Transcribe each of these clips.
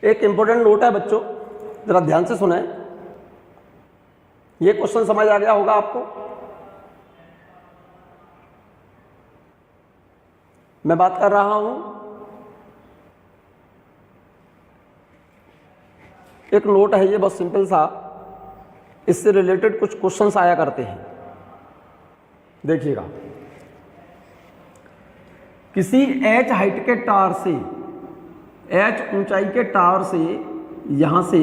एक important note है बच्चों, जरा ध्यान से सुने। ये क्वेश्चन समझ आ गया होगा आपको। मैं बात कर रहा हूं, एक नोट है ये, बहुत सिंपल सा, इससे रिलेटेड कुछ क्वेश्चंस आया करते हैं। देखिएगा, किसी h हाइट के टावर से, h ऊंचाई के टावर से, यहां से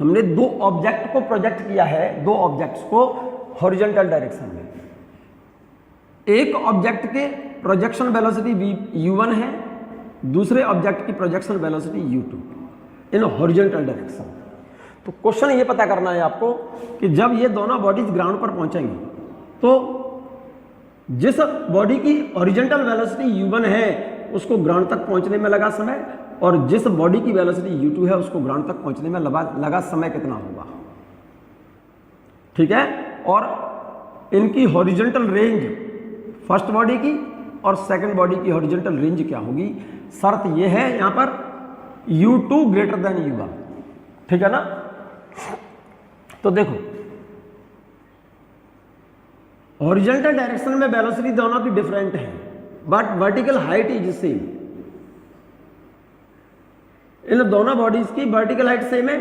हमने दो ऑब्जेक्ट को प्रोजेक्ट किया है, दो ऑब्जेक्ट्स को हॉरिजॉन्टल डायरेक्शन में। एक ऑब्जेक्ट के प्रोजेक्शन वेलोसिटी u1 है, दूसरे ऑब्जेक्ट की projection velocity u2 in horizontal direction. तो क्वेश्चन ये पता करना है आपको कि जब ये दोनों बॉडीज ग्राउंड पर पहुंचेंगी तो जिस बॉडी की हॉरिजॉन्टल वेलोसिटी u1 है उसको ग्राउंड तक पहुंचने में लगा समय, और जिस बॉडी की वेलोसिटी u2 है उसको ग्राउंड तक पहुंचने में लगा समय कितना होगा। ठीक है, और इनकी हॉरिजॉन्टल रेंज, फर्स्ट बॉडी की और सेकंड बॉडी की हॉरिजॉन्टल रेंज क्या होगी। शर्त यह है यहां पर u2 ग्रेटर देन u1। ठीक है ना। तो देखो, हॉरिजॉन्टल डायरेक्शन में वेलोसिटी दोनों की डिफरेंट है, but vertical height is same. इन दोनों बॉडीज की वर्टिकल हाइट सेम है।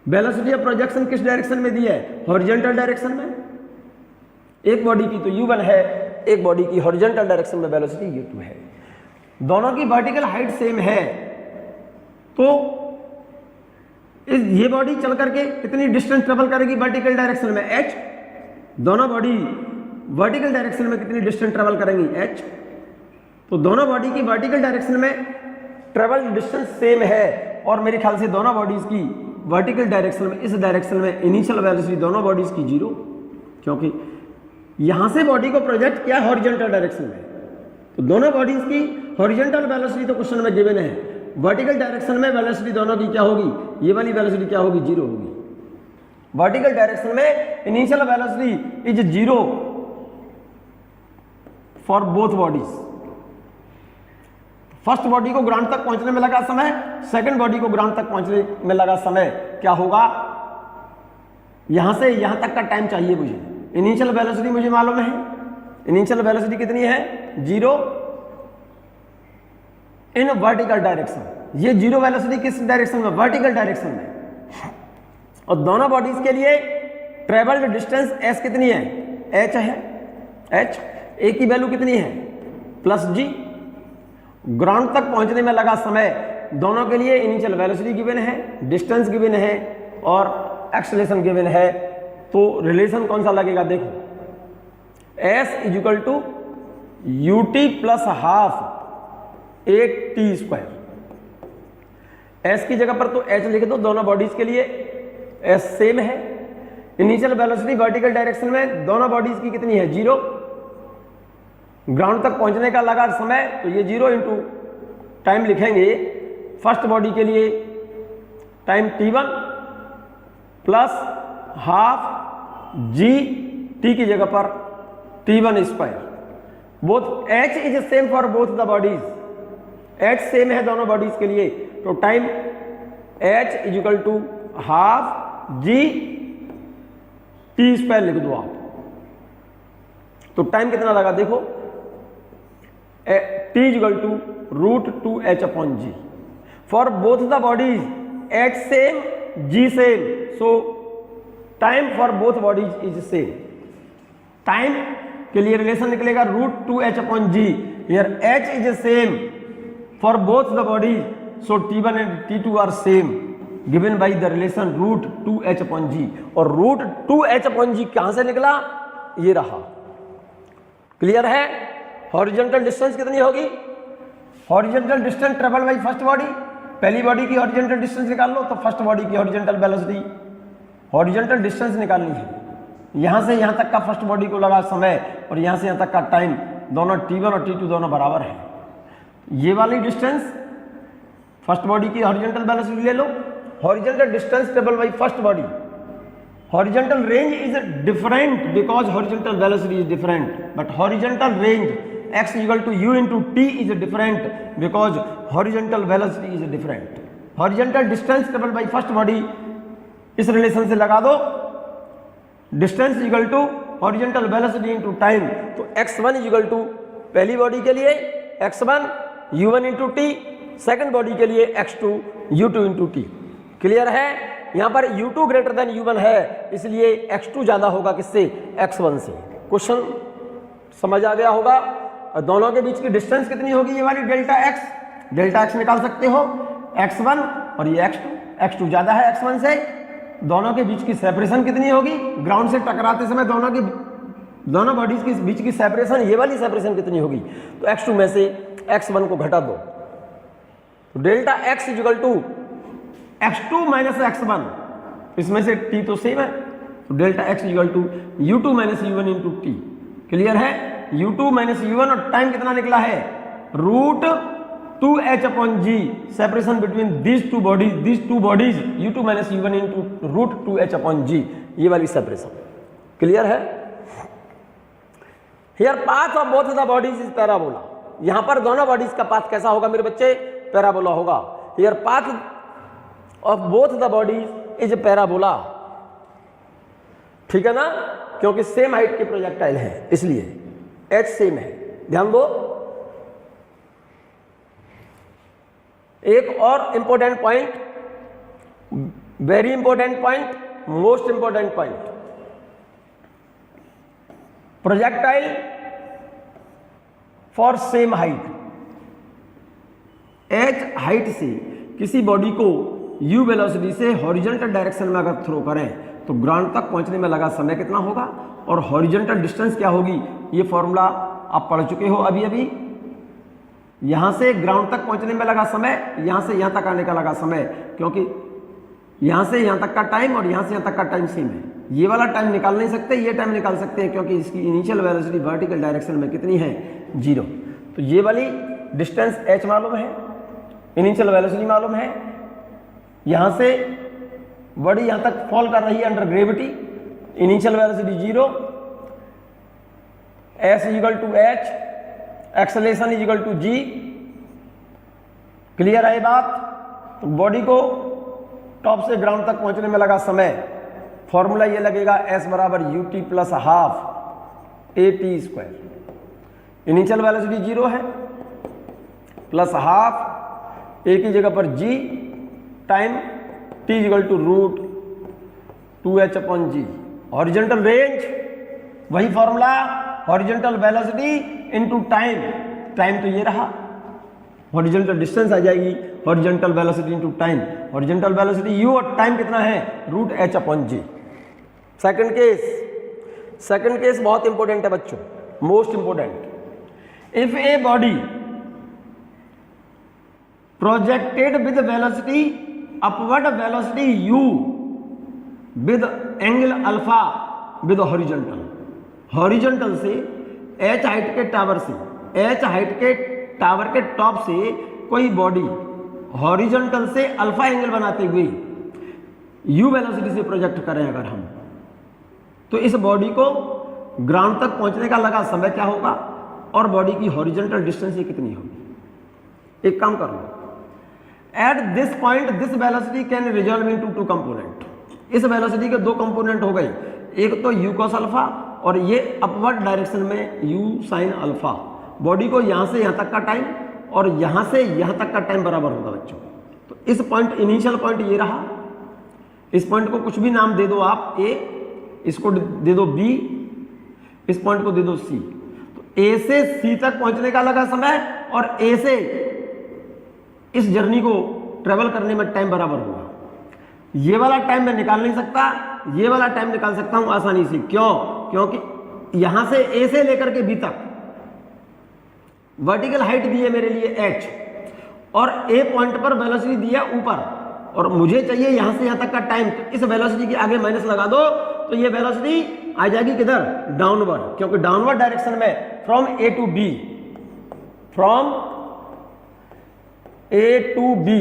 वेलोसिटी ऑफ प्रोजेक्शन किस डायरेक्शन में दी है, हॉरिजॉन्टल डायरेक्शन में। एक बॉडी की तो u1 है, एक बॉडी की हॉरिजॉन्टल डायरेक्शन में वेलोसिटी u2 है। दोनों की वर्टिकल हाइट सेम है, तो ये बॉडी चल करके कितनी डिस्टेंस ट्रेवल करेगी वर्टिकल डायरेक्शन में, h। दोनों बॉडी वर्टिकल डायरेक्शन में कितनी डिस्टेंस ट्रेवल करेंगी, h। तो दोनों बॉडी की वर्टिकल डायरेक्शन में ट्रेवल डिस्टेंस सेम है, और मेरे ख्याल से दोनों बॉडीज की वर्टिकल डायरेक्शन में, इस डायरेक्शन में इनिशियल वेलोसिटी दोनों बॉडीज की 0, क्योंकि यहां से बॉडी को प्रोजेक्ट किया हॉरिजॉन्टल डायरेक्शन में। तो दोनों बॉडीज की हॉरिजॉन्टल वेलोसिटी तो क्वेश्चन में गिवन है, वर्टिकल डायरेक्शन में वेलोसिटी दोनों की क्या होगी, ये वाली वेलोसिटी क्या होगी, 0 होगी। वर्टिकल डायरेक्शन में initial velocity is 0 for both bodies. First body को ग्राउंड तक पहुंचने में लगा समय, सेकंड बॉडी को ग्राउंड तक पहुंचने में लगा समय क्या होगा। यहां से यहां तक का टाइम चाहिए मुझे। इनिशियल वेलोसिटी मुझे मालूम है, इनिशियल वेलोसिटी कितनी है, 0 इन वर्टिकल डायरेक्शन। ये 0 वेलोसिटी किस डायरेक्शन में, वर्टिकल डायरेक्शन में। और दोनों बॉडीज के लिए ट्रेवल्ड डिस्टेंस s कितनी है, h है, h। a की वैल्यू कितनी है, +g। ग्राउंड तक पहुंचने में लगा समय दोनों के लिए इनिशियल वेलोसिटी गिवन है, डिस्टेंस गिवन है और एक्सेलरेशन गिवन है। तो रिलेशन कौन सा लगेगा, देखो, s = ut + ½ 8t²। s की जगह पर तो h लिख दो, दोनों बॉडीज के लिए s सेम है। इनिशियल वेलोसिटी वर्टिकल डायरेक्शन में दोनों बॉडीज की कितनी है, 0। ग्राउंड तक पहुंचने का लगा समय, तो ये 0 इंटू टाइम लिखेंगे। फर्स्ट बॉडी के लिए टाइम t1 + ½ g, t की जगह पर t1²। Both h is same for both the bodies, h same है दोनों बॉडीज के लिए। तो टाइम h = ½ g t² लिख दो आप। तो टाइम कितना लगा देखो, t = √2h/g। For both the bodies h same, g same, so time for both bodies is same. Time के लिए रिलेशन निकलेगा √2h/g। Here h is same for both the bodies, so t1 and t2 are same, given by the relation √2h/g। और √2h/g कहां से निकला, ये रहा। Clear है। हॉरिजॉन्टल डिस्टेंस कितनी होगी, horizontal distance travel by first body. पहली बॉडी की हॉरिजॉन्टल डिस्टेंस निकाल लो, तो फर्स्ट बॉडी की हॉरिजॉन्टल वेलोसिटी, हॉरिजॉन्टल डिस्टेंस निकालनी है। यहां से यहां तक का फर्स्ट बॉडी को लगा समय और यहां से यहां तक का टाइम, दोनों t1 और t2 दोनों बराबर है। ये वाली डिस्टेंस फर्स्ट बॉडी की हॉरिजॉन्टल वेलोसिटी ले लो, horizontal distance travel by first body. Horizontal range is different because horizontal velocity is different, but horizontal range x = u × t is different because horizontal velocity is different. Horizontal distance travelled by first body, इस relation से लगा दो, distance equal to horizontal velocity into time. तो x1 equal to पहली body के लिए x1 u1 into T, second body के लिए x2 u2 into T. Clear है? यहां पर u2 ग्रेटर देन u1 है, इसलिए x2 ज्यादा होगा किससे? x1 से। क्वेश्चन समझ आ गया होगा। और दोनों के बीच की डिस्टेंस कितनी होगी? ये वाली डेल्टा x निकाल सकते हो, x1 और ये x2 ज्यादा है x1 से। दोनों के बीच की सेपरेशन कितनी होगी? ग्राउंड से टकराते समय दोनों बॉडीज के बीच की सेपरेशन, ये वाली सेपरेशन कितनी होगी? तो x2 में से x1 को घटा दो, तो delta x equal to x2 minus x1, इसमें से t तो सेम है, तो delta x equal to u2 minus u1 into T. Clear है? u2 माइनस u1 और टाइम कितना निकला है? Root 2h upon g, separation between these two bodies u2 minus u1 into root 2h upon g, ये वाली separation. Clear है? Here path of both the bodies is parabola. यहां पर दोनों बॉडीज का पाथ कैसा होगा मेरे बच्चे? पैराबोला होगा। Here path of both the bodies is parabola. ठीक है ना? क्योंकि सेम हाइट के प्रोजेक्टाइल है, इसलिए h सेम है। ध्यान दो। एक और important point, very important point, most important point, projectile for same height. h height से किसी बॉडी को u वेलोसिटी से हॉरिजॉन्टल डायरेक्शन में अगर थ्रो करें तो ग्राउंड तक पहुंचने में लगा समय कितना होगा और हॉरिजॉन्टल डिस्टेंस क्या होगी? ये फॉर्मूला आप पढ़ चुके हो अभी। यहां से ग्राउंड तक पहुंचने में लगा समय, यहां से यहां तक आने का लगा समय, क्योंकि यहां से यहां तक का टाइम और यहां से यहां तक का टाइम सेम है। ये वाला टाइम निकाल नहीं सकते, ये टाइम निकाल सकते हैं, क्योंकि इसकी इनिशियल वेलोसिटी वर्टिकल डायरेक्शन में कितनी है? 0। तो ये वाली डिस्टेंस h मालूम है, इनिशियल वेलोसिटी मालूम है, यहां से बॉडी यहां तक फॉल कर रही है under gravity, initial velocity 0, s equal to h, acceleration is equal to g। Clear है ये बात? तो बॉडी को टॉप से ग्राउंड तक पहुंचने में लगा समय, फॉर्मूला ये लगेगा s बराबर ut plus half at²। Initial velocity 0 है, प्लस हाफ a की जगह पर g, time t equal to root 2h upon g। Horizontal range वही formula, horizontal velocity into time, time तो ये रहा, हॉरिजॉन्टल डिस्टेंस आ जाएगी, horizontal velocity into time, horizontal velocity u और टाइम कितना है? Root h upon g। Second case बहुत इंपॉर्टेंट है बच्चों, most important. If a body projected with velocity upward velocity u with angle alpha with horizontal से h height के tower के top से कोई बॉडी हॉरिजॉन्टल से अल्फा एंगल बनाते हुए u वेलोसिटी से प्रोजेक्ट करें अगर हम, तो इस बॉडी को ग्राउंड तक पहुंचने का लगा समय क्या होगा और बॉडी की हॉरिजॉन्टल डिस्टेंस ये कितनी होगी? एक काम कर लो, at this point this velocity can resolve into 2 component. इस वेलोसिटी के 2 कंपोनेंट हो गए, एक तो u cos अल्फा और ये अपवर्ड डायरेक्शन में u sin अल्फा। बॉडी को यहां से यहां तक का टाइम और यहां से यहां तक का टाइम बराबर होगा बच्चों। तो इस पॉइंट, इनिशियल पॉइंट ये रहा, इस पॉइंट को कुछ भी नाम दे दो आप, a, इसको दे दो b, इस पॉइंट को दे दो c। तो a से c तक पहुंचने का लगा समय और a से इस जर्नी को ट्रेवल करने में टाइम बराबर होगा। ये वाला टाइम मैं निकाल नहीं सकता, ये वाला टाइम निकाल सकता हूं आसानी से। क्यों? क्योंकि यहां से a से लेकर के b तक वर्टिकल हाइट दी है मेरे लिए h और a पॉइंट पर वेलोसिटी दिया ऊपर और मुझे चाहिए यहां से यहां तक का टाइम। तो इस वेलोसिटी के आगे माइनस लगा दो तो ये वेलोसिटी आ जाएगी किधर? डाउनवर्ड, क्योंकि डाउनवर्ड डायरेक्शन में from a to b, from a to b,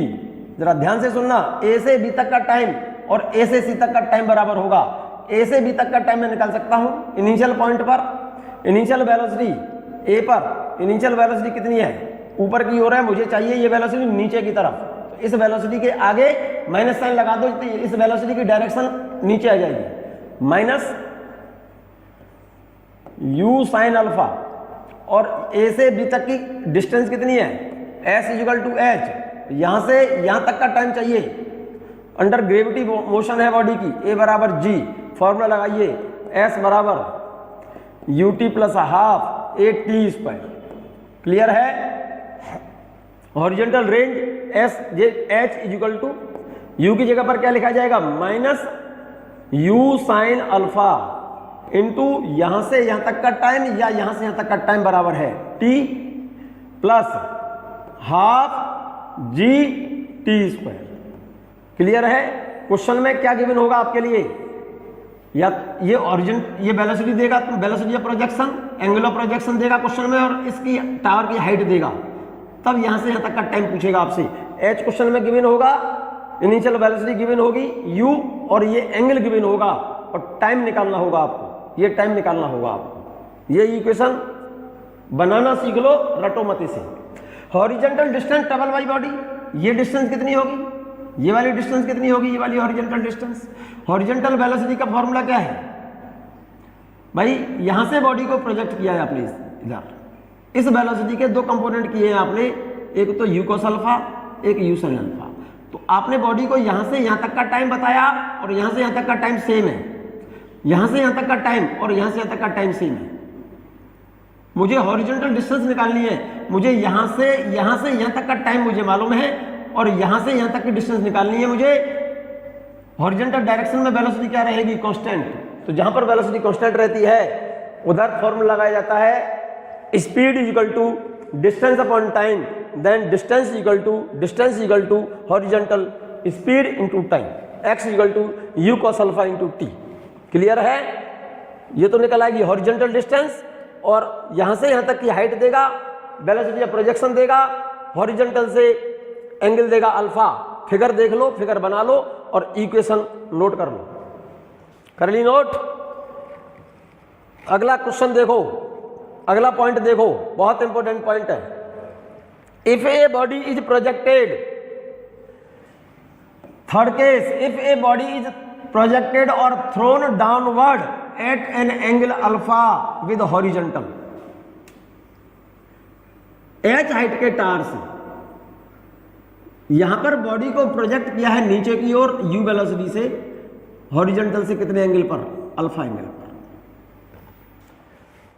जरा ध्यान से सुनना, a से b तक का टाइम और a से c तक का टाइम बराबर होगा। a से b तक का टाइम मैं निकाल सकता हूं इनिशियल पॉइंट पर, इनिशियल वेलोसिटी a पर, इनिशियल वेलोसिटी कितनी है? ऊपर की ओर है, मुझे चाहिए ये वेलोसिटी नीचे की तरफ। तो इस वेलोसिटी के आगे माइनस साइन लगा दो तो इस वेलोसिटी की डायरेक्शन नीचे आ जाएगी, माइनस u साइन अल्फा। और a से b तक की डिस्टेंस कितनी है, s इक्वल टू h। यहां से यहां तक का टाइम चाहिए, अंडर ग्रेविटी मोशन है बॉडी की, a बराबर g, फॉर्मूला लगाइए s बराबर ut plus half a t square. Clear है। Horizontal range S J H equal to u की जगह पर क्या लिखा जाएगा, minus u sine alpha into यहां से यहां तक का टाइम या यहां से यहां तक का टाइम बराबर है T plus half G T square. Clear है। क्वेश्चन में क्या गिवन होगा आपके लिए, या ये ऑरिजिन ये वेलोसिटी देगा, तो velocity of projection, angle of projection देगा क्वेश्चन में, और इसकी टावर की हाइट देगा, तब यहां से यहां तक का टाइम पूछेगा आपसे। एच क्वेश्चन में गिवन होगा, इनिशियल वेलोसिटी गिवन होगी यू, और ये एंगल गिवन होगा, और टाइम निकालना होगा आपको, ये टाइम निकालना होगा आपको। ये इक्वेशन बनाना सीख लो, रटो मत इसे। Horizontal distance travel by body, ये डिस्टेंस कितनी होगी, ये वाली डिस्टेंस कितनी होगी, ये वाली हॉरिजॉन्टल डिस्टेंस। हॉरिजॉन्टल वेलोसिटी का फॉर्मूला क्या है भाई, यहां से बॉडी को प्रोजेक्ट किया है आपने इधर, इस वेलोसिटी के दो कंपोनेंट किए हैं आपने, एक तो यू cos अल्फा, एक यू sin अल्फा। तो आपने बॉडी को यहां से यहां तक का टाइम बताया, और यहां से यहां तक का टाइम सेम है, यहां से यहां तक का टाइम और यहां से यहां तक का टाइम सेम है। मुझे हॉरिजॉन्टल डिस्टेंस निकालनी है, मुझे यहां से यहां तक का टाइम मुझे मालूम है, और यहां से यहां तक की डिस्टेंस निकालनी है मुझे। हॉरिजॉन्टल डायरेक्शन में वेलोसिटी क्या रहेगी, कांस्टेंट। तो जहां पर वेलोसिटी कांस्टेंट रहती है उधर फॉर्मूला लगाया जाता है speed is equal to distance upon time, then distance equal to horizontal speed into time, x equal to U cos alpha into T. Clear है। ये तो निकल आएगी हॉरिजॉन्टल डिस्टेंस, और यहां से यहां तक की हाइट देगा, वेलोसिटी ऑफ प्रोजेक्शन देगा, हॉरिजॉन्टल से एंगल देगा अल्फा। फिगर देख लो, फिगर बना लो, और इक्वेशन नोट कर लो। कर ली नोट। अगला क्वेश्चन देखो, अगला पॉइंट देखो, बहुत इंपॉर्टेंट पॉइंट है। If a body is projected, third case, if a body is projected और thrown downward at an angle alpha with horizontal, H height के टार से यहां पर बॉडी को प्रोजेक्ट किया है नीचे की ओर यू वेलोसिटी से, हॉरिजॉन्टल से कितने एंगल पर, अल्फा एंगल पर।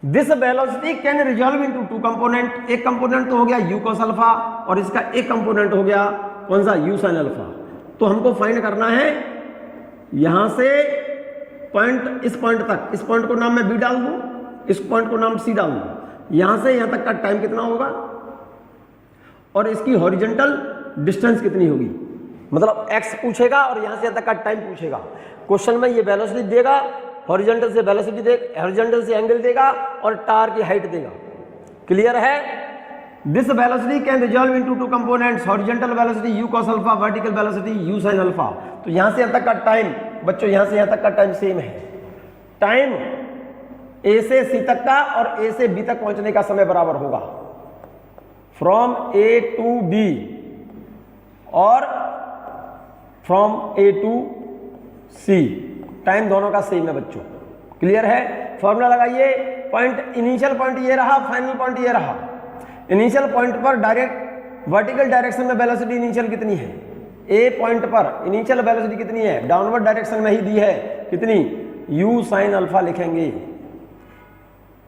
This velocity can resolve into two component, एक कंपोनेंट तो हो गया यू cos अल्फा, और इसका एक कंपोनेंट हो गया कौन सा, यू sin अल्फा। तो हमको फाइंड करना है यहां से पॉइंट, इस पॉइंट तक, इस पॉइंट को नाम मैं बी डाल दूं, इस पॉइंट को नाम सी डाल दूं, यहां से यहां तक का टाइम कितना होगा, और इसकी हॉरिजॉन्टल डिस्टेंस कितनी होगी। मतलब x पूछेगा और यहां से यहां तक का टाइम पूछेगा। क्वेश्चन में ये वेलोसिटी देगा, हॉरिजॉन्टल से वेलोसिटी देगा, हॉरिजॉन्टल से एंगल देगा, और टार की हाइट देगा। क्लियर है। This velocity can resolve into two components, horizontal velocity you cos alpha, vertical velocity you sin alpha. तो यहां से यहां तक का टाइम बच्चों, यहां से यहां तक का टाइम सेम है। टाइम ए से सी तक का और ए से बी तक पहुंचने का समय बराबर होगा, फ्रॉम ए टू बी और from A to C, time दोनों का सेम है बच्चों। क्लियर है। फॉर्मूला लगाइए। पॉइंट, इनिशियल पॉइंट ये रहा, फाइनल पॉइंट ये रहा। इनिशियल पॉइंट पर डायरेक्ट वर्टिकल डायरेक्शन में वेलोसिटी इनिशियल कितनी है, ए पॉइंट पर इनिशियल वेलोसिटी कितनी है, डाउनवर्ड डायरेक्शन में ही दी है, कितनी, यू sin अल्फा लिखेंगे।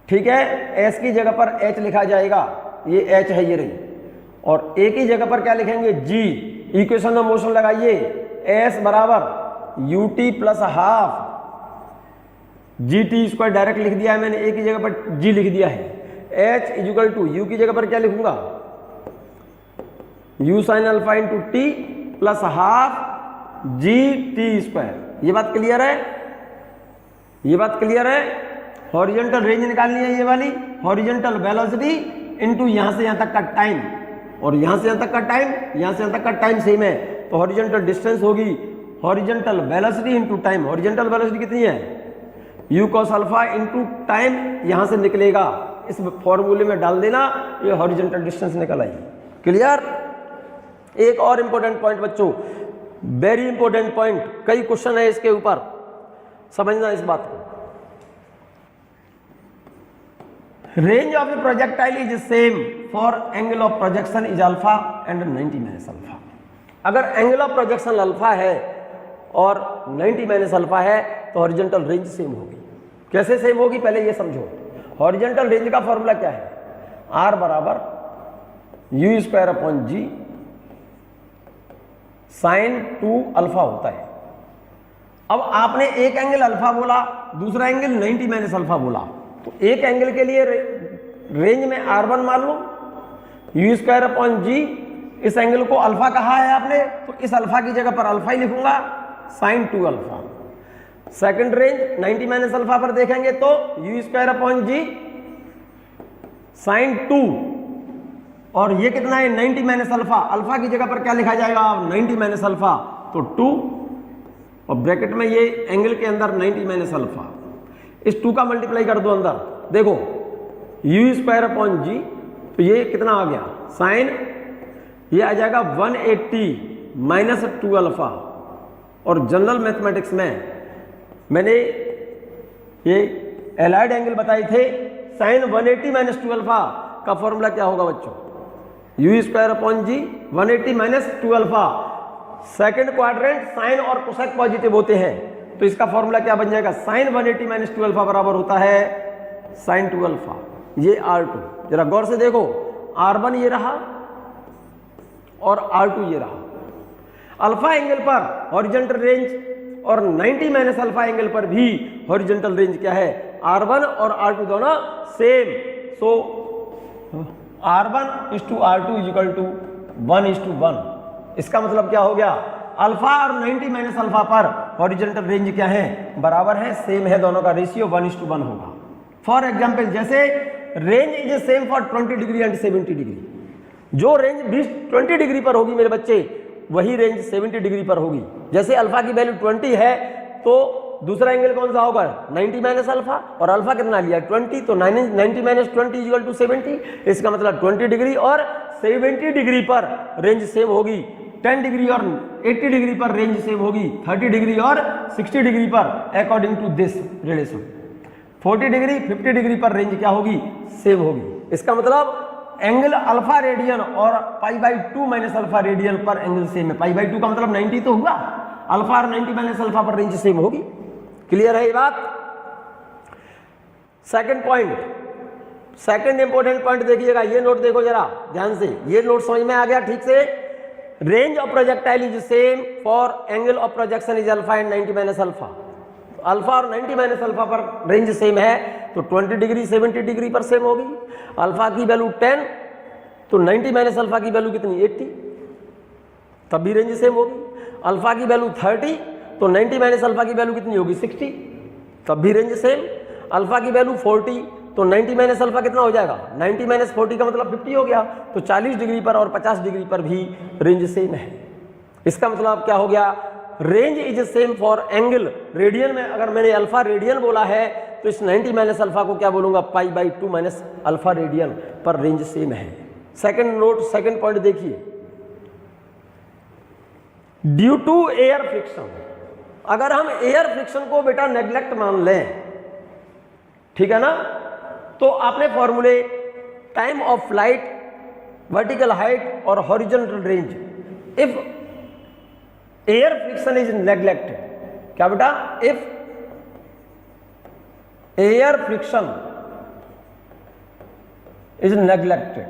ठीक है। एस की जगह पर एच लिखा जाएगा, ये एच है ये रही, और ए की जगह पर क्या लिखेंगे, जी। इक्वेशन में मोशन लगाइए, एस बराबर U T plus half G T square direct लिख दिया है मैंने, ए की जगह पर जी लिख दिया है। एच इक्वल टू यू की जगह पर क्या लिखूंगा, you sin alpha into T plus half G T square. ये बात क्लियर है, ये बात क्लियर है। हॉरिजॉन्टल रेंज निकालनी है ये वाली, हॉरिजॉन्टल वेलोसिटी इंटू यहां से यहां तक का टाइम, और यहां से यहां तक का टाइम, यहां से यहां तक का टाइम सेम है, तो हॉरिजॉन्टल डिस्टेंस होगी horizontal velocity into time. Horizontal velocity कितनी है, you cos alpha into time, यहां से निकलेगा, इस फॉर्मूले में डाल देना, ये हॉरिजॉन्टल डिस्टेंस निकल आई। क्लियर। एक और इंपॉर्टेंट पॉइंट बच्चों, वेरी इंपॉर्टेंट पॉइंट, कई क्वेश्चन है इसके ऊपर, समझना इस बात को। Range of a projectile is same for angle of projection is alpha and 90 minus alpha. अगर एंगल ऑफ प्रोजेक्शन अल्फा है और 90 माइनस अल्फा है तो हॉरिजॉन्टल रेंज सेम होगी। कैसे सेम होगी पहले ये समझो। हॉरिजॉन्टल रेंज का फॉर्मूला क्या है, आर बराबर U square upon G sine 2 alpha होता है। अब आपने एक एंगल अल्फा बोला, दूसरा एंगल 90 माइनस अल्फा बोला, तो एक एंगल के लिए रेंज में R1 मान लो, यू स्क्वायर अपॉन जी, इस एंगल को अल्फा कहा है आपने तो इस अल्फा की जगह पर अल्फा ही लिखूंगा, sine 2 alpha. Second range 90 minus alpha पर देखेंगे तो U square upon G sine 2, और ये कितना है 90 माइनस अल्फा, अल्फा की जगह पर क्या लिखा जाएगा 90 माइनस अल्फा तो 2, और ब्रैकेट में ये एंगल के अंदर 90 माइनस अल्फा, इस 2 का मल्टीप्लाई कर दो अंदर, देखो यू स्क्वायर अपॉन जी, तो ये कितना आ गया साइन, ये आ जाएगा 180 माइनस 2 अल्फा। और जनरल मैथमेटिक्स में मैंने ये एलाइड एंगल बताए थे, साइन 180 माइनस 2 अल्फा का फॉर्मूला क्या होगा बच्चों, U square upon G 180 minus 2 alpha. Second quadrant sine और कोसेक पॉजिटिव होते हैं तो इसका फॉर्मूला क्या बन जाएगा, साइन 180 माइनस 2 अल्फा बराबर होता है साइन 2 अल्फा। ये R2 जरा गौर से देखो, R1 ये रहा और R2 ये रहा। अल्फा एंगल पर हॉरिजॉन्टल रेंज और 90 माइनस अल्फा एंगल पर भी हॉरिजॉन्टल रेंज क्या है, R1 और R2 दोनों same. So R1 is to R2 is equal to 1:1। इसका मतलब क्या हो गया, अल्फा और 90 माइनस अल्फा पर हॉरिजॉन्टल रेंज क्या है, बराबर है, सेम है, दोनों का रेशियो 1:1 होगा। फॉर एग्जाम्पल जैसे range is same for 20 degree and 70 degree, जो रेंज 20 डिग्री पर होगी मेरे बच्चे वही रेंज 70 डिग्री पर होगी। जैसे अल्फा की वैल्यू 20 है तो दूसरा एंगल कौन सा होगा 90 माइनस अल्फा, और अल्फा कितना लिया 20, तो 90 माइनस 20 इक्वल टू 70। इसका मतलब 20 डिग्री और 70 डिग्री पर रेंज सेम होगी, 10 डिग्री और 80 डिग्री पर रेंज सेम होगी, 30 डिग्री और 60 डिग्री पर according to this relation, 40 degree 50 degree पर रेंज क्या होगी, सेम होगी। इसका मतलब एंगल अल्फा रेडियन और π/2 माइनस अल्फा रेडियन पर एंगल सेम है। π/2 का मतलब 90 तो हुआ, अल्फा और 90 माइनस अल्फा पर रेंज सेम होगी। क्लियर है ये बात। Second point, second important point देखिएगा, ये नोट देखो जरा ध्यान से, ये नोट समझ में आ गया ठीक से। Range of projectile is same for angle of projection is alpha and 90 minus alpha. Alpha और 90 माइनस अल्फा पर रेंज सेम है तो 20 डिग्री 70 डिग्री पर सेम होगी। अल्फा की वैल्यू 10 तो 90 माइनस अल्फा की वैल्यू कितनी 80, तब भी रेंज सेम होगी। अल्फा की वैल्यू 30 तो 90 माइनस अल्फा की वैल्यू कितनी होगी 60, तब भी रेंज सेम। अल्फा की वैल्यू 40 तो 90 माइनस अल्फा कितना हो जाएगा 90 माइनस 40 का मतलब 50 हो गया, तो 40 डिग्री पर और 50 डिग्री पर भी रेंज सेम है। इसका मतलब क्या हो गया, range is same for angle radian में। अगर मैंने अल्फा रेडियन बोला है तो इस 90 माइनस अल्फा को क्या बोलूंगा π/2 माइनस अल्फा रेडियन पर रेंज सेम है। सेकंड नोट, सेकंड पॉइंट देखिए, ड्यू टू एयर फ्रिक्शन। अगर हम एयर फ्रिक्शन को बेटा नेग्लेक्ट मान लें, ठीक है ना, तो आपने फॉर्मूले time of flight, vertical height और horizontal range, if air friction is neglected, क्या बेटा, if air friction is neglected,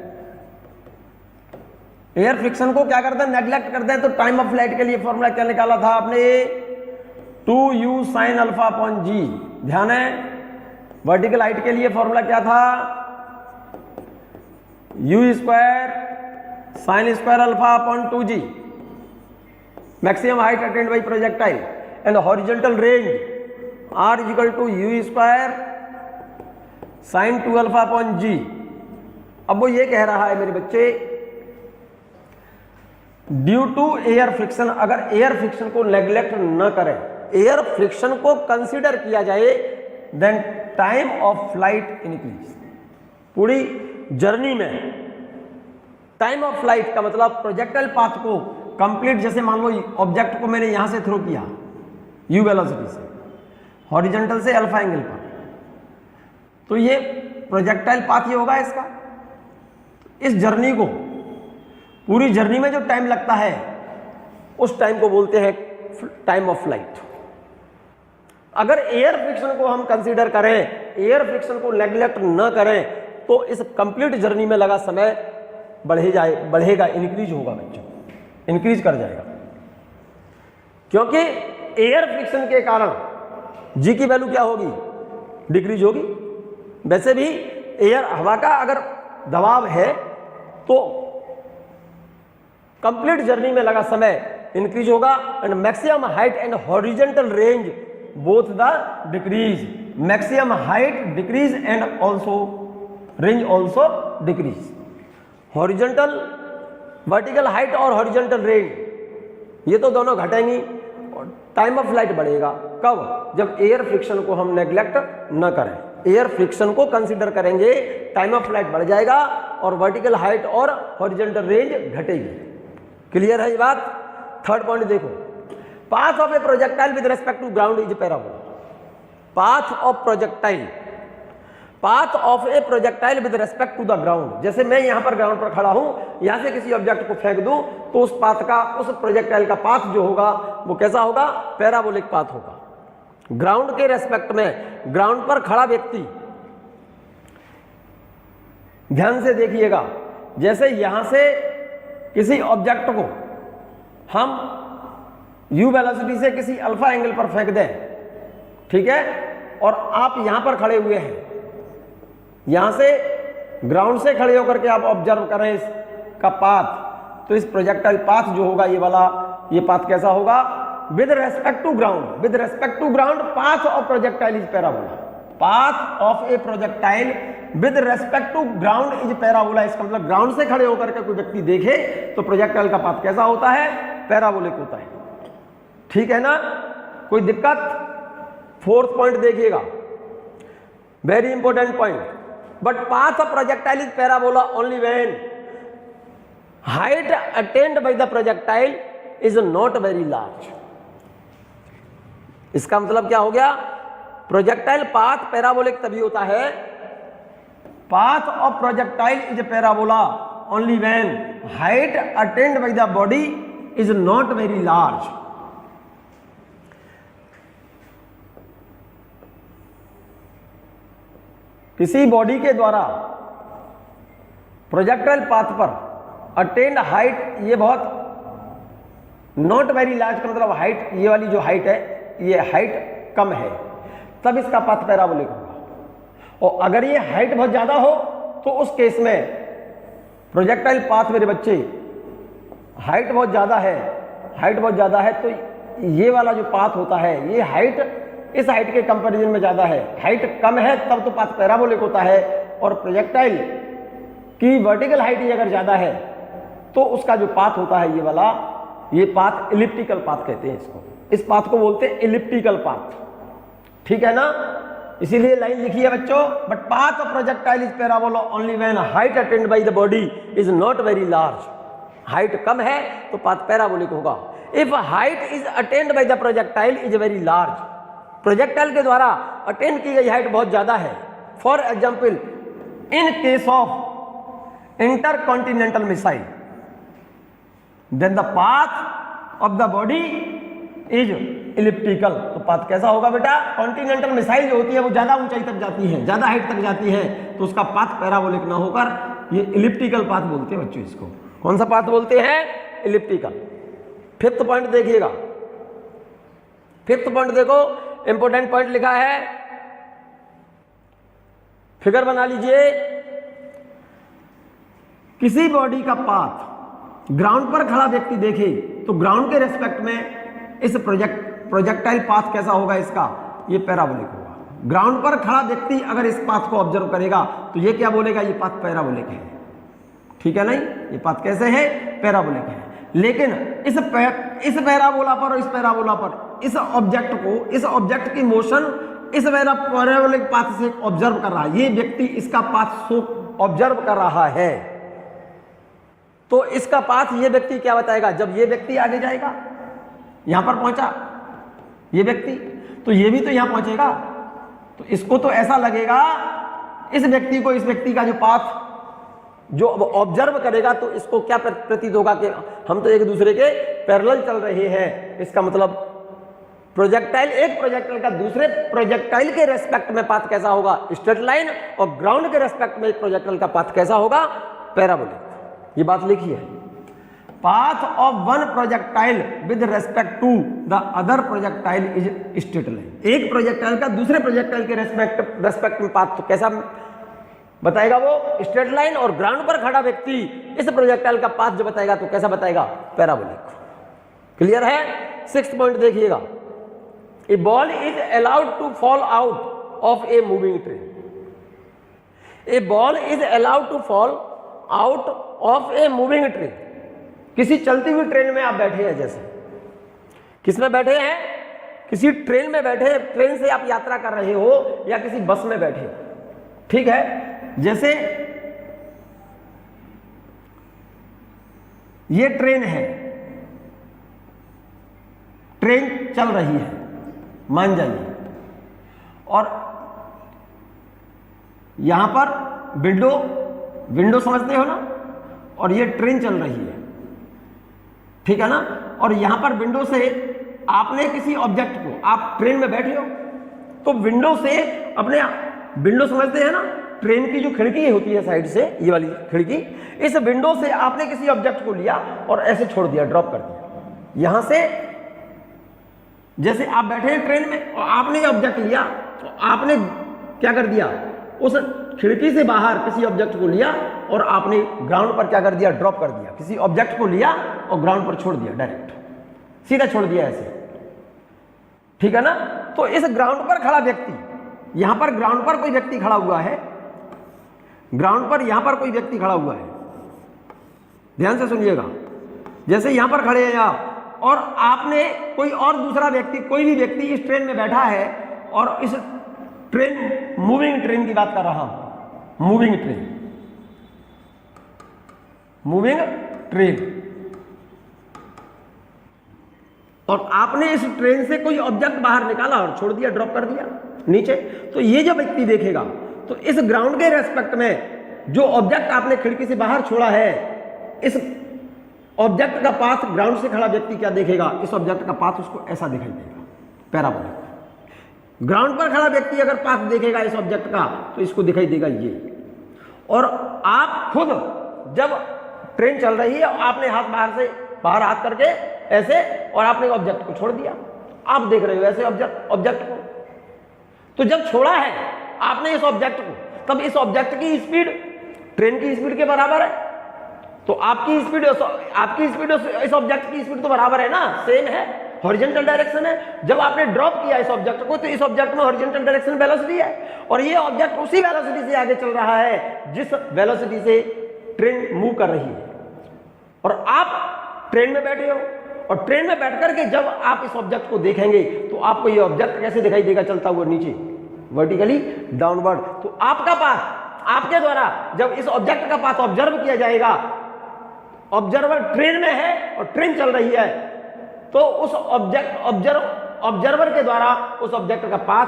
air friction को क्या करते हैं नेग्लेक्ट करते हैं, तो टाइम ऑफ फ्लाइट के लिए फॉर्मूला क्या निकाला था आपने 2u साइन अल्फा अपॉन जी। ध्यान है, वर्टिकल हाइट के लिए फॉर्मूला क्या था u square sine square alpha upon 2g, maximum height attained by projectile, and horizontal range r is equal to u square sine 2 alpha upon g। अब वो ये कह रहा है मेरे बच्चे, ड्यू टू एयर फ्रिक्शन, अगर एयर फ्रिक्शन को नेग्लेक्ट न करें, एयर फ्रिक्शन को कंसीडर किया जाए, then time of flight increase. पूरी जर्नी में टाइम ऑफ फ्लाइट का मतलब प्रोजेक्टाइल पाथ को कंप्लीट, जैसे मान लो ऑब्जेक्ट को मैंने यहां से थ्रो किया u वेलोसिटी से हॉरिजॉन्टल से अल्फा एंगल पर, तो ये प्रोजेक्टाइल पाथ ही होगा इसका। इस जर्नी को, पूरी जर्नी में जो टाइम लगता है उस टाइम को बोलते हैं टाइम ऑफ फ्लाइट। अगर एयर फ्रिक्शन को हम कंसीडर करें, एयर फ्रिक्शन को नेग्लेक्ट न करें, तो इस कंप्लीट जर्नी में लगा समय बढ़ेगा, इंक्रीज होगा बच्चों, इंक्रीज कर जाएगा, क्योंकि एयर फ्रिक्शन के कारण जी की वैल्यू क्या होगी, डिक्रीज होगी। वैसे भी एयर, हवा का अगर दबाव है तो कंप्लीट जर्नी में लगा समय इंक्रीज होगा, and maximum height and horizontal range both the decrease, maximum height decrease and also range also decrease. Horizontal, vertical height और हॉरिजॉन्टल रेंज ये तो दोनों घटेंगी, और टाइम ऑफ फ्लाइट बढ़ेगा। कब? जब एयर फ्रिक्शन को हम नेग्लेक्ट न करें, एयर फ्रिक्शन को कंसीडर करेंगे, टाइम ऑफ फ्लाइट बढ़ जाएगा और वर्टिकल हाइट और हॉरिजॉन्टल रेंज घटेगी। क्लियर है ये बात? थर्ड पॉइंट देखो, path of a projectile with respect to ground is parabola. Path of projectile, path of a projectile with respect to the ground, जैसे मैं यहां पर ग्राउंड पर खड़ा हूं, यहां से किसी ऑब्जेक्ट को फेंक दूं तो उस पाथ का, उस प्रोजेक्टाइल का पाथ जो होगा वो कैसा होगा, पैराबोलिक पाथ होगा। ग्राउंड के रेस्पेक्ट में, ग्राउंड पर खड़ा व्यक्ति, ध्यान से देखिएगा, जैसे यहां से किसी ऑब्जेक्ट को हम u वेलोसिटी से किसी अल्फा एंगल पर फेंक दें, ठीक है, और आप यहां पर खड़े हुए हैं, यहां से ग्राउंड से खड़े होकर के आप ऑब्जर्व करें इसका पाथ, तो इस प्रोजेक्टाइल पाथ जो होगा ये वाला, ये पाथ कैसा होगा, with respect to ground, with respect to ground path of projectile is parabola. Path of a projectile with respect to ground is parabola. इसका मतलब ग्राउंड से खड़े होकर के कोई व्यक्ति देखे तो प्रोजेक्टाइल का पाथ कैसा होता है, पैराबोलिक होता है। ठीक है ना, कोई दिक्कत? फोर्थ पॉइंट देखिएगा, very important point, but path of projectile is parabola only when height attend by the projectile is not very large. इसका मतलब क्या हो गया, प्रोजेक्टाइल पाथ पैराबोलिक तभी होता है, path of projectile is parabola only when height attend by the body is not very large. किसी body के द्वारा प्रोजेक्टाइल पाथ पर अटेन्ड हाइट, ये बहुत नॉट वेरी लार्ज का मतलब हाइट, ये वाली जो हाइट है ये हाइट कम है, तब इसका पाथ पैराबोलिक होगा। और अगर ये हाइट बहुत ज्यादा हो तो उस केस में प्रोजेक्टाइल पाथ, मेरे बच्चे, हाइट बहुत ज्यादा है, हाइट बहुत ज्यादा है, तो ये वाला जो पाथ होता है ये हाइट इस हाइट के कंपैरिजन में ज्यादा है, हाइट कम है तब तो पाथ पैराबोलिक होता है। और प्रोजेक्टाइल की वर्टिकल हाइट ही अगर ज्यादा है तो उसका जो पाथ होता है ये वाला, ये पाथ इलिप्टिकल पाथ कहते हैं इसको, इस पाथ को बोलते हैं इलिप्टिकल पाथ। ठीक है ना, इसीलिए लाइन लिखी है बच्चों, but path of projectile is parabola only when height attend by the body is not very large. Height कम है तो पाथ पैराबोलिक होगा। If height is attend by the projectile is very large, projectile के द्वारा attend की गई height बहुत ज्यादा है, for example in case of intercontinental missile, then the path of the body is elliptical. तो पाथ कैसा होगा बेटा, कॉन्टिनेंटल मिसाइल जो होती है वो ज्यादा ऊंचाई तक जाती है, ज्यादा हाइट तक जाती है, तो उसका पाथ पैराबोलिक ना होकर ये इलिप्टिकल पाथ बोलते हैं बच्चों इसको। कौन सा पाथ बोलते हैं, इलिप्टिकल। फिफ्थ पॉइंट देखिएगा, फिफ्थ पॉइंट देखो, इंपोर्टेंट पॉइंट लिखा है, फिगर बना लीजिए। किसी बॉडी का पाथ ग्राउंड पर खड़ा व्यक्ति देखे तो ग्राउंड के रेस्पेक्ट में इस प्रोजेक्टाइल पाथ कैसा होगा, इसका ये पैराबोलिक होगा। ग्राउंड पर खड़ा व्यक्ति अगर इस पाथ को ऑब्जर्व करेगा तो ये क्या बोलेगा, ये पाथ पैराबोलिक है। ठीक है नहीं, ये पाथ कैसे है, पैराबोलिक है। लेकिन इस पैराबोला पर और इस पैराबोला पर इस ऑब्जेक्ट को, इस ऑब्जेक्ट की मोशन इस पैराबोलिक पाथ से ऑब्जर्व कर रहा है, ये व्यक्ति इसका पाथ ऑब्जर्व कर रहा है। तो इसका पाथ ये व्यक्ति क्या बताएगा, जब ये व्यक्ति आगे जाएगा, यहां पर पहुंचा ये व्यक्ति, तो ये भी तो यहां पहुंचेगा, तो इसको तो ऐसा लगेगा, इस व्यक्ति को, इस व्यक्ति का जो पाथ जो ऑब्जर्व करेगा तो इसको क्या प्रतीत होगा कि हम तो एक दूसरे के पैरेलल चल रहे हैं। इसका मतलब प्रोजेक्टाइल, एक प्रोजेक्टाइल का दूसरे प्रोजेक्टाइल के रेस्पेक्ट में पाथ कैसा होगा, स्ट्रेट लाइन, और ग्राउंड के रेस्पेक्ट में एक प्रोजेक्टाइल का पाथ कैसा होगा, पैराबोलिक। ये बात लिखी है, path of one projectile with respect to the other projectile is straight line. एक प्रोजेक्टाइल का दूसरे प्रोजेक्टाइल के रेस्पेक्ट में पाथ तो कैसा बताएगा, वो स्ट्रेट लाइन, और ग्राउंड पर खड़ा व्यक्ति इस प्रोजेक्टाइल का पाथ जो बताएगा तो कैसा बताएगा, पैराबोलिक। क्लियर है? 6th पॉइंट देखिएगा, a ball is allowed to fall out of a moving train. A ball is allowed to fall out of a moving train. किसी चलती हुई ट्रेन में आप बैठे हैं, जैसे किस में बैठे हैं, किसी ट्रेन में बैठे हैं, ट्रेन से आप यात्रा कर रहे हो या किसी बस में बैठे हो, ठीक है। जैसे ये ट्रेन है, ट्रेन चल रही है, मान जाइए, और यहां पर विंडो समझते हो ना, और ये ट्रेन चल रही है, ठीक है ना, और यहां पर विंडो से आपने किसी ऑब्जेक्ट को, आप ट्रेन में बैठे हो तो विंडो से अपने, विंडो समझते हैं ना, ट्रेन की जो खिड़की होती है साइड से, ये वाली खिड़की, इस विंडो से आपने किसी ऑब्जेक्ट को लिया और ऐसे छोड़ दिया, ड्रॉप कर दिया। यहां से जैसे आप बैठे हैं ट्रेन में और आपने ये ऑब्जेक्ट लिया, तो आपने क्या कर दिया, उस खिड़की से बाहर किसी ऑब्जेक्ट को लिया और आपने ग्राउंड पर क्या कर दिया, ड्रॉप कर दिया। किसी ऑब्जेक्ट को लिया और ग्राउंड पर छोड़ दिया, डायरेक्ट सीधा छोड़ दिया ऐसे, ठीक है ना। तो इस ग्राउंड पर खड़ा व्यक्ति, यहां पर ग्राउंड पर कोई व्यक्ति खड़ा हुआ है, ग्राउंड पर यहां पर कोई व्यक्ति खड़ा हुआ है, ध्यान से सुनिएगा। जैसे यहां पर खड़े हैं आप, और आपने कोई और दूसरा व्यक्ति, कोई भी व्यक्ति इस ट्रेन में बैठा है, और इस ट्रेन, मूविंग ट्रेन की बात कर रहा हूं, मूविंग ट्रेन, और आपने इस ट्रेन से कोई ऑब्जेक्ट बाहर निकाला और छोड़ दिया, ड्रॉप कर दिया नीचे, तो ये जो व्यक्ति देखेगा, तो इस ग्राउंड के रेस्पेक्ट में जो ऑब्जेक्ट आपने खिड़की से बाहर छोड़ा है, इस ऑब्जेक्ट का पाथ ग्राउंड से खड़ा व्यक्ति क्या देखेगा, इस ऑब्जेक्ट का पाथ उसको ऐसा दिखाई देगा, पैराबोलिक। ग्राउंड पर खड़ा व्यक्ति अगर पाथ देखेगा इस ऑब्जेक्ट का, तो इसको दिखाई देगा ये। और आप खुद जब ट्रेन चल रही है, आपने हाथ बाहर हाथ करके ऐसे, और आपने ऑब्जेक्ट को छोड़ दिया, आप देख रहे हो ऐसे ऑब्जेक्ट को, तो जब छोड़ा है आपने इस ऑब्जेक्ट को, तब इस ऑब्जेक्ट की स्पीड ट्रेन की स्पीड के बराबर है, तो आपकी स्पीड इस ऑब्जेक्ट की स्पीड तो बराबर है ना, सेम है, हॉरिजॉन्टल डायरेक्शन है। जब आपने ड्रॉप किया इस ऑब्जेक्ट को, तो इस ऑब्जेक्ट में हॉरिजॉन्टल डायरेक्शन वेलोसिटी है, और ये ऑब्जेक्ट उसी वेलोसिटी से आगे चल रहा है जिस वेलोसिटी से ट्रेन मूव कर रही है। और आप ट्रेन में बैठे हो, और ट्रेन में बैठ करके जब आप इस ऑब्जेक्ट को देखेंगे, तो आपको ये ऑब्जेक्ट कैसे दिखाई देगा, चलता हुआ नीचे, वर्टिकली डाउनवर्ड। तो आपका पाथ, आपके द्वारा जब इस ऑब्जेक्ट का पाथ ऑब्जर्व किया जाएगा, ऑब्जर्वर ट्रेन में है और ट्रेन चल रही है, तो उस ऑब्जर्वर के द्वारा उस ऑब्जेक्ट का पाथ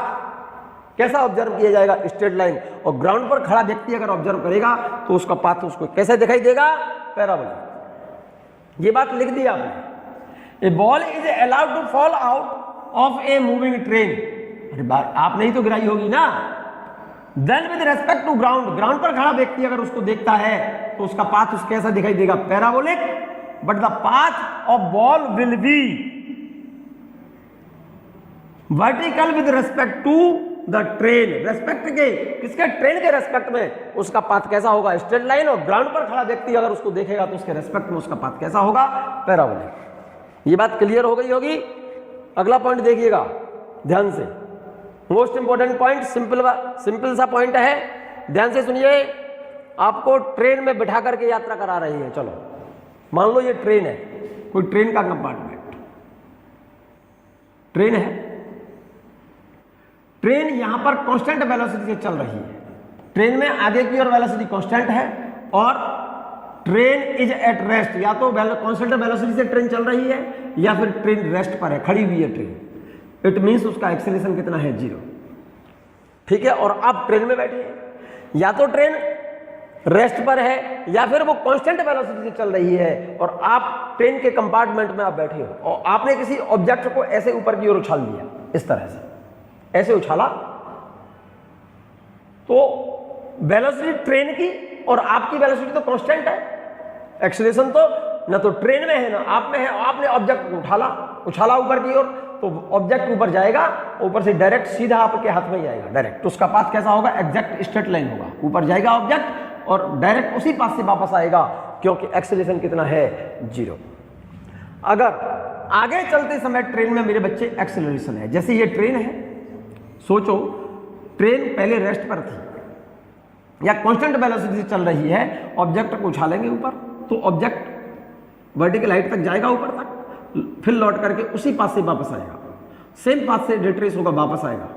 कैसा ऑब्जर्व किया जाएगा, स्ट्रेट लाइन। और ग्राउंड पर खड़ा व्यक्ति अगर ऑब्जर्व करेगा तो उसका पाथ उसको कैसे दिखाई देगा, पैराबोलिक। ये बात लिख दी आपने। A ball is allowed to fall out of a moving train, अरे बात आपने ही तो गिराई होगी ना। Then with respect to ground, ground पर खड़ा व्यक्ति अगर उसको देखता है तो उसका पाथ उसको कैसा दिखाई देगा, parabolic. But the path of ball will be vertical with respect to the train, respect के किसके, ट्रेन के रेस्पेक्ट में उसका पाथ कैसा होगा, स्ट्रेट लाइन। और ग्राउंड पर खड़ा व्यक्ति अगर उसको देखेगा तो उसके रेस्पेक्ट में उसका पाथ कैसा होगा, पैराबोलिक। ये बात क्लियर हो गई होगी। अगला पॉइंट देखिएगा ध्यान से, मोस्ट इंपोर्टेंट पॉइंट, सिंपल सा पॉइंट है, ध्यान से सुनिए। आपको ट्रेन में बिठा करके यात्रा करा रही है, चलो मान लो ये ट्रेन है, कोई ट्रेन का कंपार्टमेंट, ट्रेन है, ट्रेन यहां पर कांस्टेंट वेलोसिटी से चल रही है, ट्रेन में आगे की ओर वेलोसिटी कांस्टेंट है और ट्रेन इज एट रेस्ट, या तो कांस्टेंट वेलोसिटी से ट्रेन चल रही है या फिर ट्रेन रेस्ट पर है, खड़ी हुई है ट्रेन, इट मीन्स उसका एक्सेलरेशन कितना है, 0। ठीक है, और आप ट्रेन में बैठे हैं, या तो ट्रेन रेस्ट पर है या फिर वो कांस्टेंट वेलोसिटी से चल रही है और आप ट्रेन के कंपार्टमेंट में आप बैठे हो और आपने किसी ऑब्जेक्ट को ऐसे ऊपर की ओर उछाल दिया, इस तरह से ऐसे उछाला, तो वेलोसिटी ट्रेन की और आपकी वेलोसिटी तो कांस्टेंट है, एक्सेलरेशन तो ना तो ट्रेन में है ना आप में है, आपने ऑब्जेक्ट को उछाला ऊपर की ओर, तो ऑब्जेक्ट ऊपर जाएगा, ऊपर से डायरेक्ट सीधा आपके हाथ में ही आएगा डायरेक्ट, तो उसका पाथ कैसा होगा, एग्जैक्ट स्ट्रेट लाइन होगा, ऊपर जाएगा ऑब्जेक्ट और डायरेक्ट उसी पाथ से वापस आएगा, क्योंकि एक्सेलरेशन कितना है, 0। अगर आगे चलते समय ट्रेन में मेरे बच्चे एक्सेलरेशन है, जैसे ये ट्रेन है, सोचो ट्रेन पहले रेस्ट पर थी या कांस्टेंट वेलोसिटी से चल रही है, ऑब्जेक्ट को उछालेंगे ऊपर तो ऑब्जेक्ट वर्टिकल हाइट तक जाएगा ऊपर तक, फिर लौट करके उसी पाथ से वापस आएगा, सेम पाथ से रिट्रेस होगा, वापस आएगा,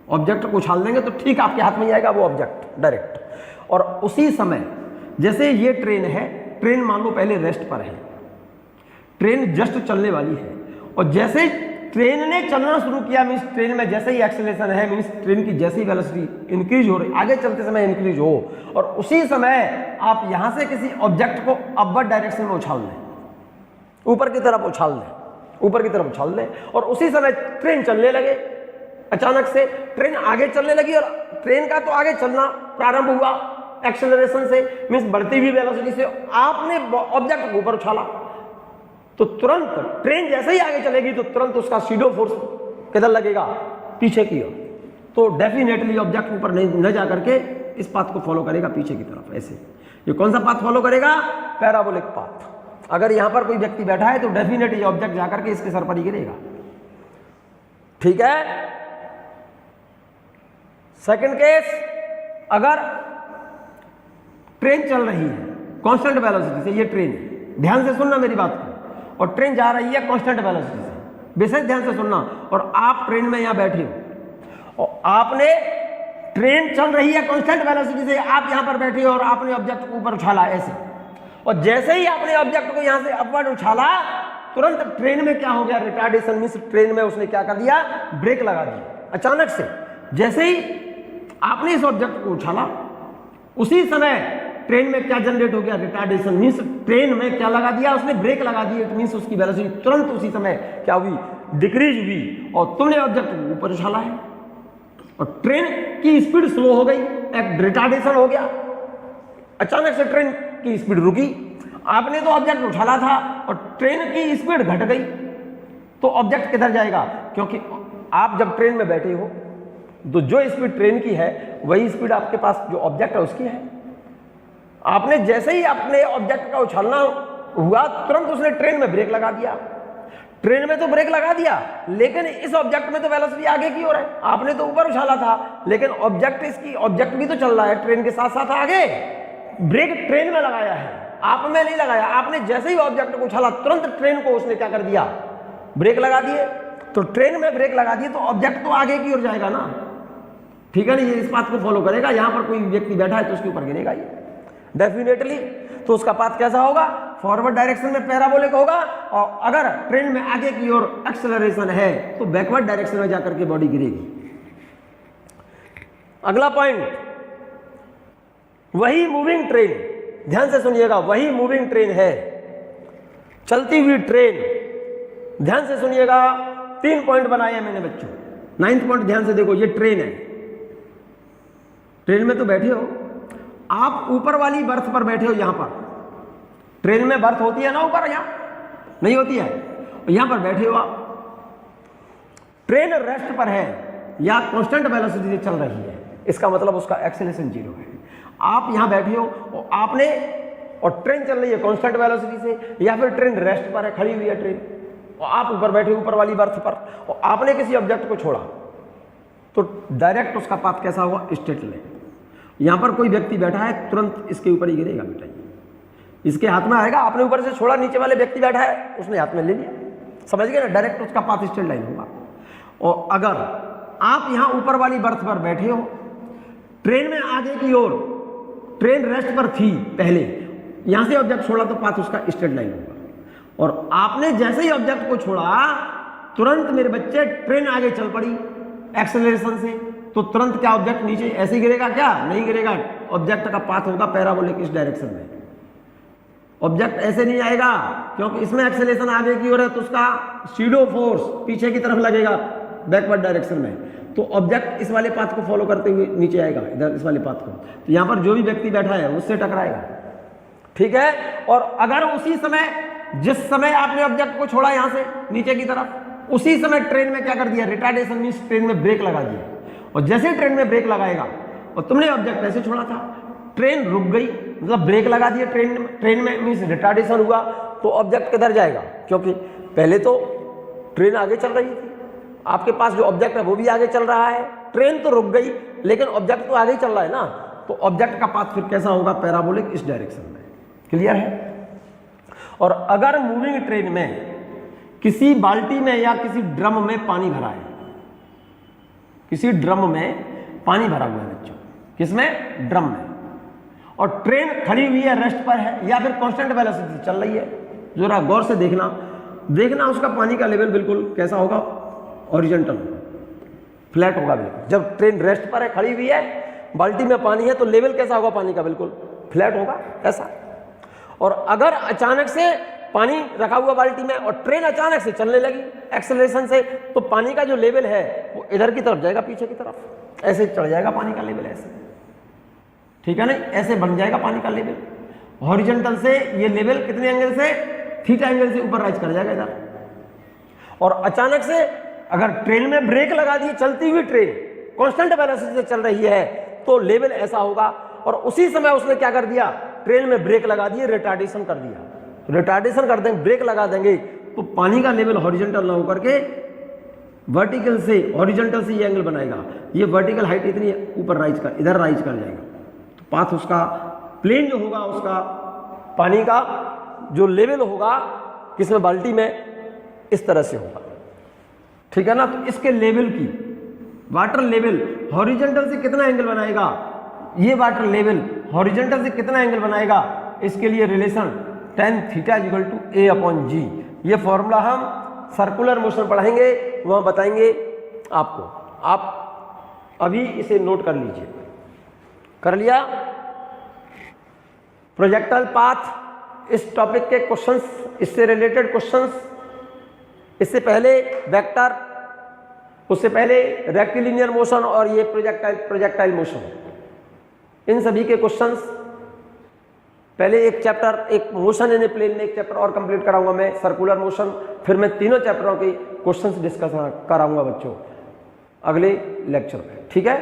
ऑब्जेक्ट को उछाल देंगे तो ठीक आपके हाथ में ही आएगा वो ऑब्जेक्ट डायरेक्ट। और उसी समय जैसे ये ट्रेन है, ट्रेन मान लो पहले रेस्ट पर है, ट्रेन जस्ट चलने वाली है, और जैसे ट्रेन ने चलना शुरू किया, मीन्स ट्रेन में जैसे ही एक्सेलरेशन है, मीन्स ट्रेन की जैसी वेलोसिटी इंक्रीज हो रही, आगे चलते समय इंक्रीज हो, और उसी समय आप यहां से किसी ऑब्जेक्ट को अपवर्ड डायरेक्शन में उछाल दें, ऊपर की तरफ उछाल दें, ऊपर की तरफ उछाल दें, और उसी समय ट्रेन चलने लगे, अचानक से ट्रेन आगे चलने लगी और ट्रेन का तो आगे चलना प्रारंभ हुआ एक्सेलरेशन से, मीन्स बढ़ती हुई वेलोसिटी से, आपने ऑब्जेक्ट को ऊपर उछाला, तो तुरंत ट्रेन जैसे ही आगे चलेगी तो तुरंत उसका सीडो फोर्स किधर लगेगा, पीछे की ओर, तो डेफिनेटली ऑब्जेक्ट ऊपर न जा करके इस पाथ को फॉलो करेगा पीछे की तरफ, ऐसे। ये कौन सा पाथ फॉलो करेगा, पैराबोलिक पाथ। अगर यहां पर कोई व्यक्ति बैठा है तो डेफिनेटली ऑब्जेक्ट जाकर के इसके सर पर ही गिरेगा, ठीक है। सेकंड केस, अगर ट्रेन चल रही है कांस्टेंट वेलोसिटी से, ये ट्रेन है, ध्यान से सुनना मेरी बात को, और ट्रेन जा रही है कांस्टेंट वेलोसिटी से, बेशक ध्यान से सुनना, और आप ट्रेन में यहां बैठे हो और आपने ट्रेन चल रही है कांस्टेंट वेलोसिटी से, आप यहां पर बैठे हो और आपने ऑब्जेक्ट को ऊपर उछाला ऐसे, और जैसे ही आपने ऑब्जेक्ट को यहां से अपवर्ड उछाला, तुरंत ट्रेन में क्या हो गया, रिटार्डेशन, मींस ट्रेन में उसने क्या कर दिया, ब्रेक लगा दिया अचानक से। जैसे ही आपने इस ऑब्जेक्ट को उछाला, उसी समय ट्रेन में क्या जनरेट हो गया, रिटार्डेशन, मींस ट्रेन में क्या लगा दिया, उसने ब्रेक लगा दी, इट मींस उसकी वेलोसिटी तुरंत उसी समय क्या हुई, डिक्रीज हुई, और तुमने ऑब्जेक्ट को ऊपर उछाला है और ट्रेन की स्पीड स्लो हो गई, एक रिटार्डेशन हो गया, अचानक से ट्रेन की स्पीड रुकी, आपने तो ऑब्जेक्ट उछाला था और ट्रेन की स्पीड घट गई, तो ऑब्जेक्ट किधर जाएगा, क्योंकि आप जब ट्रेन में बैठे हो तो जो स्पीड ट्रेन की है वही स्पीड आपके पास जो ऑब्जेक्ट है उसकी है। आपने जैसे ही अपने ऑब्जेक्ट का उछालना हुआ, तुरंत उसने ट्रेन में ब्रेक लगा दिया, ट्रेन में तो ब्रेक लगा दिया, लेकिन इस ऑब्जेक्ट में तो वेलोसिटी आगे की ओर है, आपने तो ऊपर उछाला था, लेकिन ऑब्जेक्ट भी तो चल रहा है ट्रेन के साथ साथ आगे, ब्रेक ट्रेन में लगाया है, आप में नहीं लगाया। आपने जैसे ही ऑब्जेक्ट को उछाला, तुरंत ट्रेन को उसने क्या कर दिया, ब्रेक लगा दिए, तो ट्रेन में ब्रेक लगा दिए तो ऑब्जेक्ट तो आगे की ओर जाएगा ना, ठीक है ना, ये इस बात को फॉलो करेगा। यहां पर कोई व्यक्ति बैठा है तो उसके ऊपर गिरेगा ये डेफिनेटली, तो उसका पाथ कैसा होगा, फॉरवर्ड डायरेक्शन में पैराबोलिक होगा, और अगर ट्रेन में आगे की ओर एक्सेलरेशन है तो बैकवर्ड डायरेक्शन में जाकर के बॉडी गिरेगी। अगला पॉइंट, वही मूविंग ट्रेन, ध्यान से सुनिएगा, वही मूविंग ट्रेन है, चलती हुई ट्रेन, ध्यान से सुनिएगा। 3 पॉइंट बनाए हैं मैंने बच्चों, 9th पॉइंट ध्यान से देखो, ये ट्रेन है, ट्रेन में तो बैठे हो आप, ऊपर वाली बर्थ पर बैठे हो, यहां पर ट्रेन में बर्थ होती है ना ऊपर, यहां नहीं होती है, यहां पर बैठे हो आप, ट्रेन रेस्ट पर है या कांस्टेंट वेलोसिटी से चल रही है, इसका मतलब उसका एक्सेलरेशन 0 है। आप यहां बैठे हो और आपने, और ट्रेन चल रही है कांस्टेंट वेलोसिटी से, या फिर ट्रेन रेस्ट पर है, खड़ी हुई है ट्रेन, और आप ऊपर बैठे ऊपर वाली बर्थ पर, और आपने किसी ऑब्जेक्ट को छोड़ा, तो डायरेक्ट उसका पाथ कैसा होगा, स्ट्रेट लाइन। यहां पर कोई व्यक्ति बैठा है, तुरंत इसके ऊपर ही गिरेगा बेटा, इसके हाथ में आएगा, आपने ऊपर से छोड़ा, नीचे वाले व्यक्ति बैठा है उसने हाथ में ले लिया, समझ गए ना, डायरेक्ट उसका पाथ स्ट्रेट लाइन होगा। और अगर आप यहां ऊपर वाली बर्थ पर बैठे हो, ट्रेन में आगे की ओर, ट्रेन रेस्ट पर थी पहले, यहां से ऑब्जेक्ट छोड़ा तो पाथ उसका स्ट्रेट लाइन होगा। और आपने जैसे ही ऑब्जेक्ट को छोड़ा तुरंत मेरे बच्चे ट्रेन आगे चल पड़ी एक्सेलरेशन से, तो तुरंत क्या ऑब्जेक्ट नीचे ऐसे ही गिरेगा? क्या नहीं गिरेगा। ऑब्जेक्ट का पाथ होगा पैराबोलिक इस डायरेक्शन में। ऑब्जेक्ट ऐसे नहीं आएगा क्योंकि इसमें एक्सेलरेशन आगे की ओर है, तो उसका शैडो फोर्स पीछे की तरफ लगेगा बैकवर्ड डायरेक्शन में, तो ऑब्जेक्ट इस वाले पाथ को फॉलो करते हुए नीचे आएगा, इधर इस वाले पाथ को। तो यहां पर जो भी व्यक्ति बैठा है उससे टकराएगा, ठीक है। और अगर उसी समय, जिस समय आपने ऑब्जेक्ट को छोड़ा यहां से नीचे की तरफ, उसी समय ट्रेन में क्या कर दिया? रिटार्डेशन मींस ट्रेन में ब्रेक लगा दिया। और जैसे ही ट्रेन में ब्रेक लगाएगा, और तुमने ऑब्जेक्ट ऐसे छोड़ा था, ट्रेन रुक गई, मतलब ब्रेक लगा दिया ट्रेन में मींस रिटार्डेशन हुआ, तो ऑब्जेक्ट किधर जाएगा? क्योंकि पहले तो ट्रेन आगे चल रही थी, आपके पास जो ऑब्जेक्ट है वो भी आगे चल रहा है, ट्रेन तो रुक गई लेकिन ऑब्जेक्ट तो आगे चल रहा है ना, तो ऑब्जेक्ट का पाथ फिर कैसा होगा? पैराबोलिक इस डायरेक्शन में। क्लियर है? और अगर मूविंग ट्रेन में किसी बाल्टी में या किसी ड्रम में पानी भरा है, किसी ड्रम में पानी भरा हुआ है बच्चों, किसमें? ड्रम में, और ट्रेन खड़ी हुई है, रेस्ट पर है या फिर कांस्टेंट वेलोसिटी से चल रही है, जरा गौर से देखना उसका पानी का लेवल बिल्कुल कैसा होगा? हॉरिजॉन्टल, फ्लैट होगा बिल्कुल। जब ट्रेन रेस्ट पर है, खड़ी हुई है, बाल्टी में पानी है, तो लेवल कैसा होगा पानी का? बिल्कुल फ्लैट होगा, ऐसा। और अगर अचानक से पानी रखा हुआ बाल्टी में और ट्रेन अचानक से चलने लगी एक्सेलरेशन से, तो पानी का जो लेवल है वो इधर की तरफ जाएगा, पीछे की तरफ, ऐसे चढ़ जाएगा पानी का लेवल, ऐसे, ठीक है ना? ऐसे बन जाएगा पानी का लेवल। हॉरिजॉन्टल से ये लेवल कितने एंगल से? थीटा एंगल से ऊपर राइज कर जाएगा इधर। और अचानक से अगर ट्रेन में ब्रेक लगा दी, चलती हुई ट्रेन कांस्टेंट वेलोसिटी से चल रही है, तो लेवल ऐसा होगा। और उसी समय उसने क्या कर दिया? ट्रेन में ब्रेक लगा दिए, रिटार्डेशन कर दिया। रिटार्डेशन कर देंगे, ब्रेक लगा देंगे, तो पानी का लेवल हॉरिजॉन्टल ना होकर के वर्टिकल से, हॉरिजॉन्टल से ये एंगल बनाएगा। ये वर्टिकल हाइट इतनी ऊपर राइज कर, इधर राइज कर जाएगा, तो पाथ उसका प्लेन जो होगा, उसका पानी का जो लेवल होगा किसमें? बाल्टी में, इस तरह से होगा, ठीक है ना? तो इसके लेवल की, वाटर लेवल हॉरिजॉन्टल से कितना एंगल बनाएगा? ये वाटर लेवल हॉरिजॉन्टल से कितना एंगल बनाएगा? इसके लिए relation tan theta equal to A/G। ये फॉर्मूला हम सर्कुलर मोशन पढ़ाएंगे, वहां बताएंगे आपको। आप अभी इसे नोट कर लीजिए। कर लिया? प्रोजेक्टाइल पाथ, इस टॉपिक के क्वेश्चंस, इससे रिलेटेड क्वेश्चंस, इससे पहले वेक्टर, उससे पहले रेक्टिलिनियर मोशन और ये प्रोजेक्टाइल मोशन, इन सभी के क्वेश्चंस पहले एक चैप्टर, एक मोशन इन ए प्लेन में एक चैप्टर और कंप्लीट कराऊंगा मैं, सर्कुलर मोशन, फिर मैं तीनों चैप्टरों के क्वेश्चंस डिस्कस कराऊंगा बच्चों अगले लेक्चर में, ठीक है?